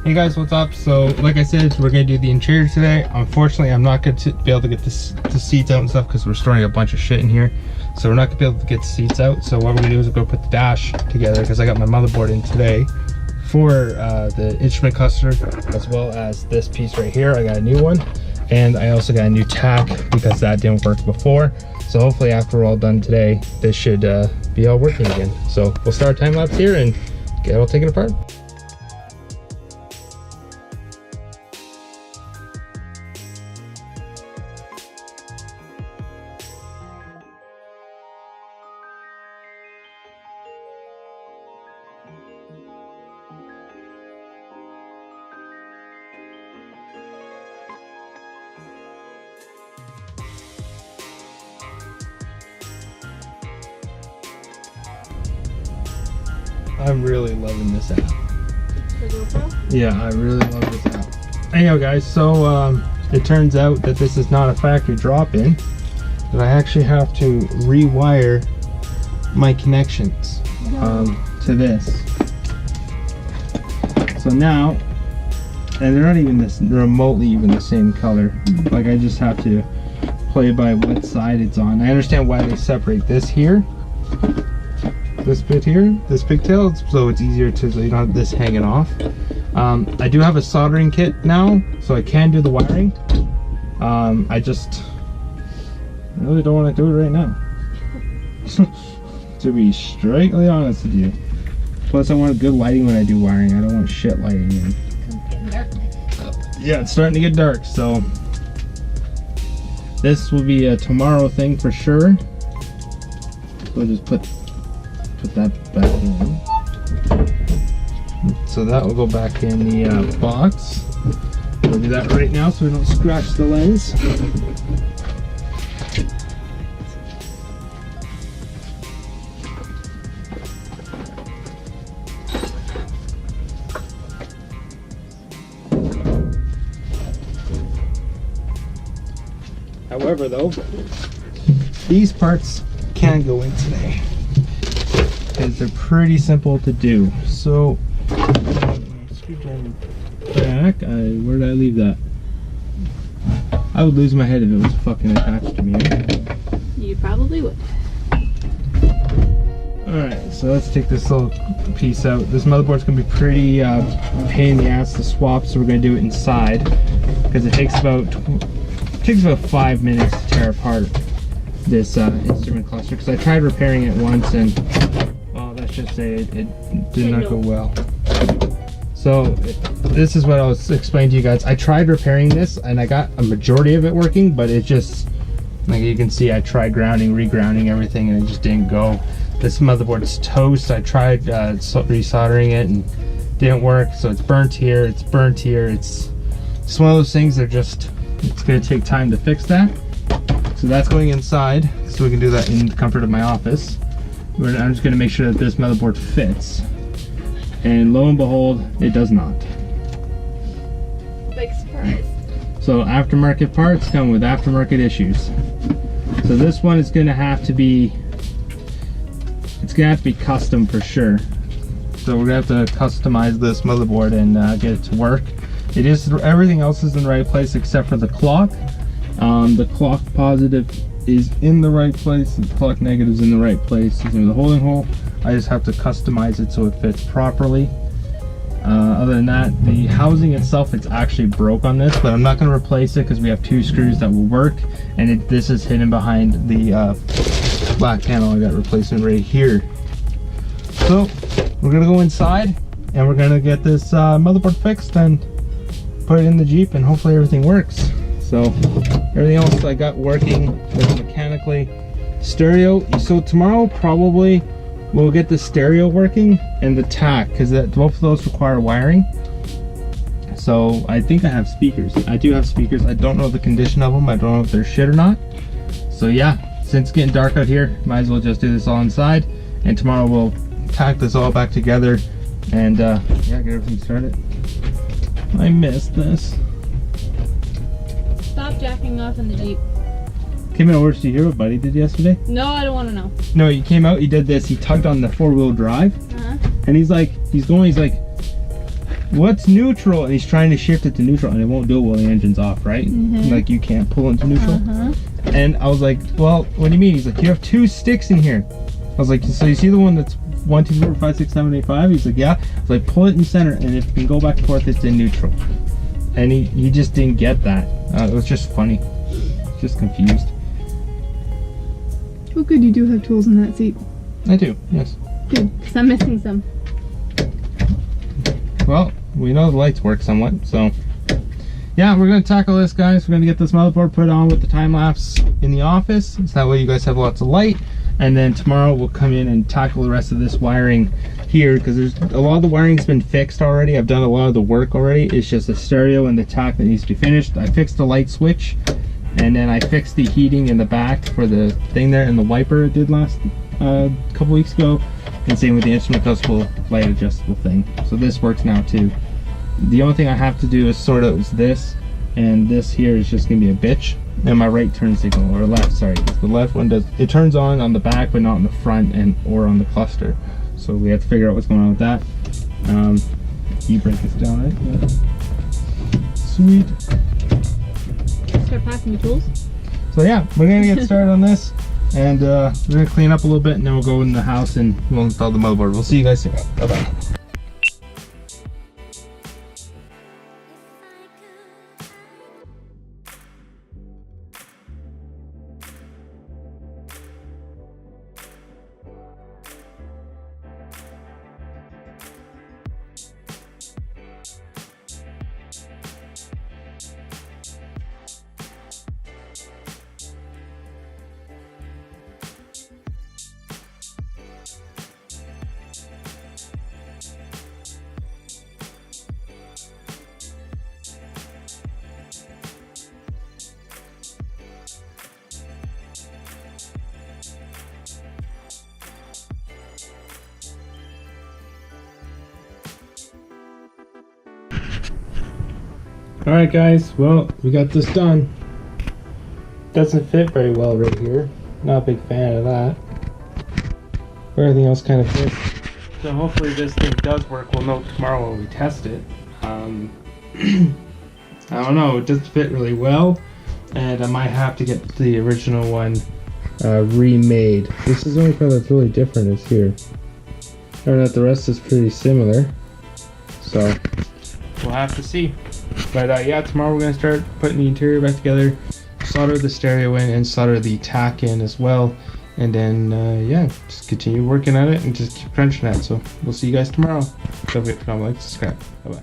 Hey guys, what's up? So like I said, we're gonna do the interior today. Unfortunately, I'm not going to be able to get the seats out and stuff because we're storing a bunch of shit in here. So we're not gonna be able to get the seats out. So what we're gonna do is we're gonna put the dash together because I got my motherboard in today for the instrument cluster, as well as this piece right here. I got a new one, and I also got a new tack because that didn't work before. So hopefully after we're all done today, this should be all working again. So we'll start time lapse here and get it all taken apart. I'm really loving this app. The GoPro? Yeah, I really love this app. Anyhow guys, so it turns out that this is not a factory drop-in, that I actually have to rewire my connections to this. So now, and they're not even this remotely even the same color. Like I just have to play by what side it's on. I understand why they separate this here. This bit here, this pigtail, so it's easier to, so you don't have this hanging off. I do have a soldering kit now, so I can do the wiring. I really don't want to do it right now. To be straightly honest with you. Plus I want good lighting when I do wiring. I don't want shit lighting in. Yeah, it's starting to get dark, so this will be a tomorrow thing for sure. We'll just put that back in. So that will go back in the box. We'll do that right now so we don't scratch the lens. However though, these parts can go in today, because they're pretty simple to do. So, screwdriver back. Where did I leave that? I would lose my head if it was fucking attached to me. You probably would. Alright, so let's take this little piece out. This motherboard's gonna be pretty pain in the ass to swap, so we're gonna do it inside, because it takes about 5 minutes to tear apart this instrument cluster, because I tried repairing it once and let's just say it did not go well. So this is what I was explaining to you guys. I tried repairing this and I got a majority of it working, but it just, like you can see, I tried grounding, re-grounding everything, and it just didn't go. This motherboard is toast. I tried resoldering it and didn't work, so it's burnt here, it's burnt here. It's just one of those things that just, it's going to take time to fix that. So that's going inside, so we can do that in the comfort of my office. I'm just going to make sure that this motherboard fits, and lo and behold, it does not. Big surprise. So aftermarket parts come with aftermarket issues. So this one is going to have to be, it's going to have to be custom for sure. So we're going to have to customize this motherboard and get it to work. It is, everything else is in the right place except for the clock. The clock positive is in the right place, the clock negative is in the right place. There's the holding hole. I just have to customize it so it fits properly. Other than that, the housing itself, it's actually broke on this, but I'm not going to replace it because we have 2 screws that will work, and this is hidden behind the black panel I got replacement right here. So we're going to go inside and we're going to get this motherboard fixed and put it in the Jeep, and hopefully everything works. So everything else I got working mechanically. Stereo, so tomorrow probably we'll get the stereo working and the tack, because both of those require wiring. So I think I have speakers. I do have speakers. I don't know the condition of them. I don't know if they're shit or not. So yeah, since it's getting dark out here, might as well just do this all inside, and tomorrow we'll tack this all back together and yeah, get everything started. I missed this. Stop jacking off in the Jeep. Came out over to hear what Buddy did yesterday? No, I don't want to know. No, he came out, he did this, he tugged on the 4-wheel drive, and he's like, what's neutral? And he's trying to shift it to neutral, and it won't do it while the engine's off, right? Like you can't pull into neutral. And I was like, well, what do you mean? He's like, you have 2 sticks in here. I was like, so you see the one that's 1, 2, 3, 4, 5, 6, 7, 8, 5? He's like, yeah. I was like, pull it in center, and if you can go back and forth, it's in neutral. And he just didn't get that. It was just funny. Just confused. Oh good, you do have tools in that seat. I do, yes. Good. Because I'm missing some. Well, we know the lights work somewhat, so yeah, we're going to tackle this, guys. We're going to get this motherboard put on with the time lapse in the office, so that way you guys have lots of light. And then tomorrow we'll come in and tackle the rest of this wiring here, because there's a lot of the wiring's been fixed already. I've done a lot of the work already. It's just the stereo and the tack that needs to be finished. I fixed the light switch, and then I fixed the heating in the back for the thing there, and the wiper it did last couple weeks ago. And same with the instrument adjustable, light adjustable thing. So this works now too. The only thing I have to do is sort out is this, and this here is just gonna be a bitch. And my right turn signal, or left, sorry. The left one does, it turns on the back, but not in the front and or on the cluster. So we have to figure out what's going on with that. You break this down, right? Yeah. Sweet. Start packing your tools. So yeah, we're gonna get started on this, and we're gonna clean up a little bit, and then we'll go in the house and we'll install the motherboard. We'll see you guys soon. Bye bye. Alright guys, well, we got this done. Doesn't fit very well right here. Not a big fan of that. But everything else kind of fits. So hopefully this thing does work. We'll know tomorrow when we test it. I don't know, it doesn't fit really well. And I might have to get the original one remade. This is the only part that's really different is here. Other than that, the rest is pretty similar. So we'll have to see. But yeah, tomorrow we're going to start putting the interior back together, solder the stereo in, and solder the tack in as well. And then, yeah, just continue working at it and just keep crunching at it. So we'll see you guys tomorrow. Don't forget to comment, like, subscribe. Bye-bye.